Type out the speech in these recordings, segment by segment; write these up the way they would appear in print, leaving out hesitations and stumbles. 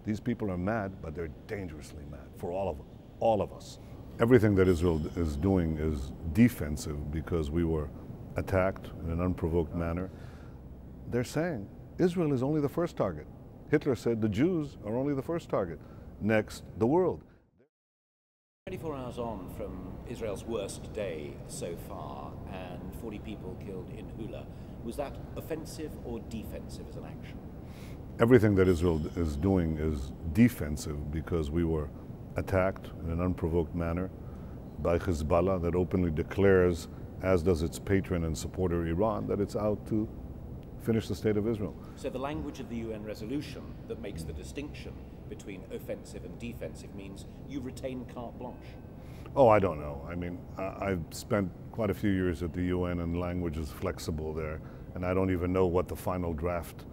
These people are mad, but they're dangerously mad for all of us. Everything that Israel is doing is defensive because we were attacked in an unprovoked manner. They're saying Israel is only the first target. Hitler said the Jews are only the first target. Next, the world. 24 hours on from Israel's worst day so far and 40 people killed in Hula. Was that offensive or defensive as an action? Everything that Israel is doing is defensive because we were attacked in an unprovoked manner by Hezbollah that openly declares, as does its patron and supporter Iran, that it's out to finish the state of Israel. So the language of the UN resolution that makes the distinction between offensive and defensive means you retain carte blanche? Oh, I don't know. I mean, I've spent quite a few years at the UN and language is flexible there, and I don't even know what the final draft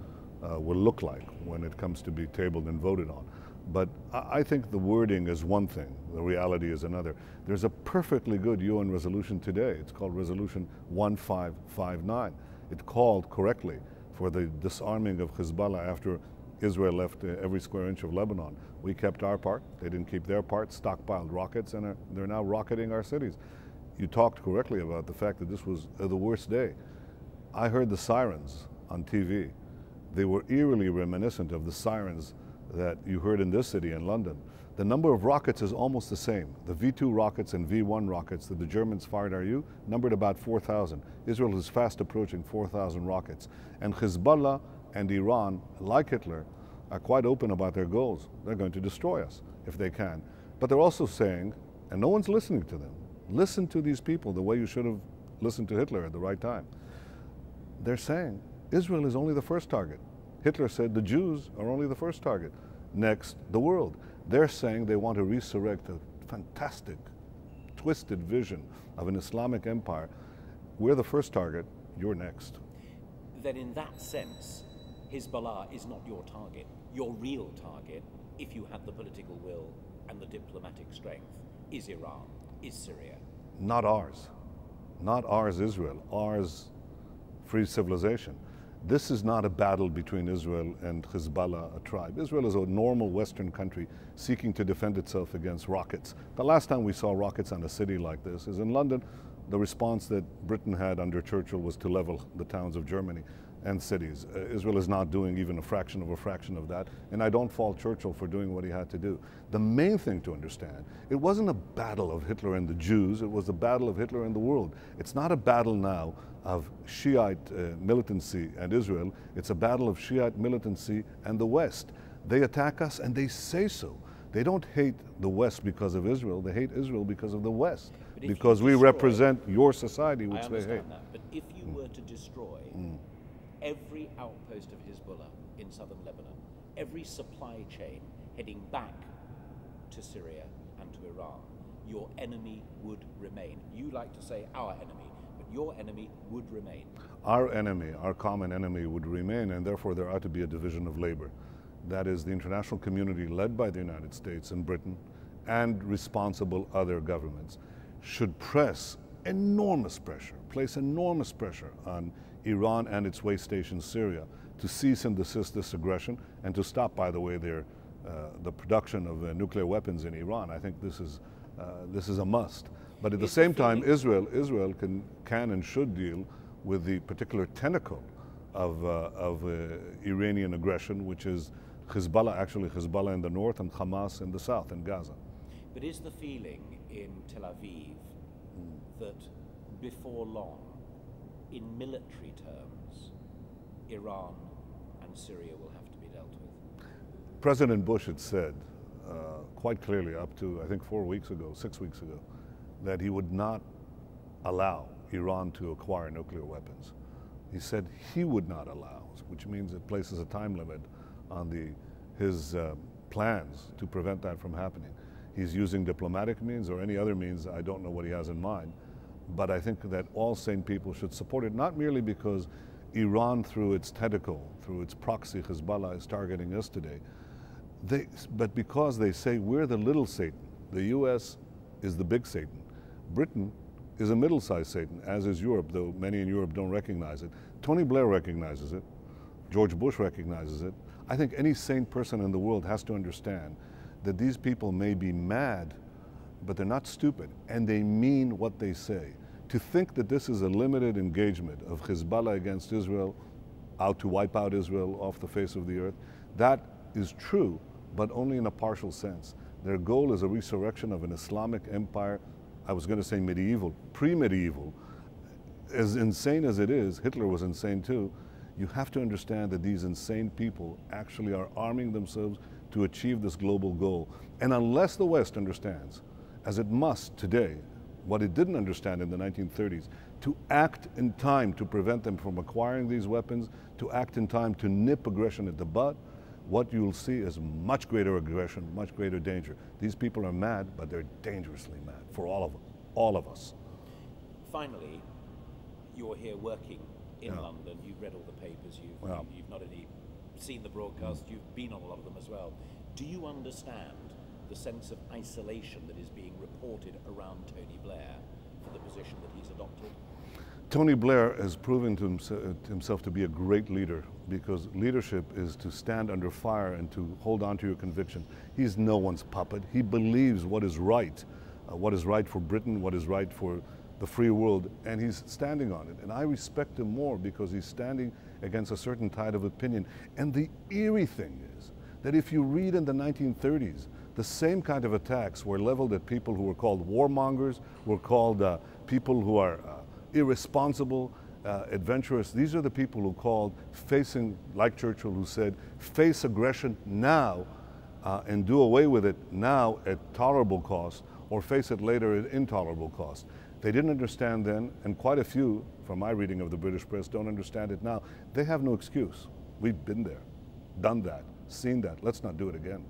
will look like when it comes to be tabled and voted on. But I think the wording is one thing, the reality is another. There's a perfectly good UN resolution today. It's called Resolution 1559. It called correctly for the disarming of Hezbollah after Israel left every square inch of Lebanon. We kept our part, they didn't keep their part, stockpiled rockets, and they're now rocketing our cities. You talked correctly about the fact that this was the worst day. I heard the sirens on TV. They were eerily reminiscent of the sirens that you heard in this city, in London. The number of rockets is almost the same. The V2 rockets and V1 rockets that the Germans fired at you numbered about 4,000. Israel is fast approaching 4,000 rockets. And Hezbollah and Iran, like Hitler, are quite open about their goals. They're going to destroy us if they can. But they're also saying, and no one's listening to them, listen to these people the way you should have listened to Hitler at the right time. They're saying Israel is only the first target. Hitler said the Jews are only the first target. Next, the world. They're saying they want to resurrect a fantastic, twisted vision of an Islamic empire. We're the first target, you're next. Then in that sense, Hezbollah is not your target. Your real target, if you had the political will and the diplomatic strength, is Iran, is Syria. Not ours. Not ours, Israel. Ours, free civilization. This is not a battle between Israel and Hezbollah, a tribe. Israel is a normal Western country seeking to defend itself against rockets. The last time we saw rockets on a city like this is in London. The response that Britain had under Churchill was to level the towns of Germany and cities. Israel is not doing even a fraction of that, and I don't fault Churchill for doing what he had to do. The main thing to understand, it wasn't a battle of Hitler and the Jews, it was a battle of Hitler and the world. It's not a battle now of Shiite militancy and Israel, it's a battle of Shiite militancy and the West. They attack us and they say so. They don't hate the West because of Israel, they hate Israel because of the West, because we represent your society, which they hate. That, but if you were to destroy every outpost of Hezbollah in southern Lebanon, every supply chain heading back to Syria and to Iran, your enemy would remain. You like to say our enemy, but your enemy would remain. Our enemy, our common enemy would remain, and therefore there ought to be a division of labor. That is, the international community led by the United States and Britain and responsible other governments should press enormous pressure, place enormous pressure on Iran and its way station Syria to cease and desist this aggression and to stop, by the way, the production of nuclear weapons in Iran. I think this is a must. But at the same time, Israel can and should deal with the particular tentacle of Iranian aggression, which is Hezbollah, actually Hezbollah in the north and Hamas in the south, in Gaza. But is the feeling in Tel Aviv that before long, in military terms, Iran and Syria will have to be dealt with? President Bush had said quite clearly up to, I think, 6 weeks ago, that he would not allow Iran to acquire nuclear weapons. He said he would not allow, which means it places a time limit on his plans to prevent that from happening. He's using diplomatic means or any other means. I don't know what he has in mind, but I think that all sane people should support it, not merely because Iran, through its tentacle, through its proxy Hezbollah, is targeting us today, but because they say we're the little Satan. The US is the big Satan. Britain is a middle-sized Satan, as is Europe, though many in Europe don't recognize it. Tony Blair recognizes it. George Bush recognizes it. I think any sane person in the world has to understand that these people may be mad, but they're not stupid, and they mean what they say. To think that this is a limited engagement of Hezbollah against Israel, out to wipe out Israel off the face of the earth, that is true, but only in a partial sense. Their goal is a resurrection of an Islamic empire, I was going to say medieval, pre-medieval. As insane as it is, Hitler was insane too. You have to understand that these insane people actually are arming themselves to achieve this global goal. And unless the West understands, as it must today, what it didn't understand in the 1930s, to act in time to prevent them from acquiring these weapons, to act in time to nip aggression at the butt, what you'll see is much greater aggression, much greater danger. These people are mad, but they're dangerously mad for all of us. Finally, you're here working in London. You've read all the papers. You've not only seen the broadcast, you've been on a lot of them as well. Do you understand the sense of isolation that is being reported around Tony Blair for the position that he's adopted? Tony Blair has proven to himself to be a great leader, because leadership is to stand under fire and to hold on to your conviction. He's no one's puppet. He believes what is right for Britain, what is right for the free world, and he's standing on it. And I respect him more because he's standing against a certain tide of opinion. And the eerie thing is that if you read in the 1930s, the same kind of attacks were leveled at people who were called warmongers, were called people who are irresponsible, adventurous. These are the people who called facing, like Churchill, who said, face aggression now and do away with it now at tolerable cost, or face it later at intolerable cost. They didn't understand then, and quite a few, from my reading of the British press, don't understand it now. They have no excuse. We've been there, done that, seen that. Let's not do it again.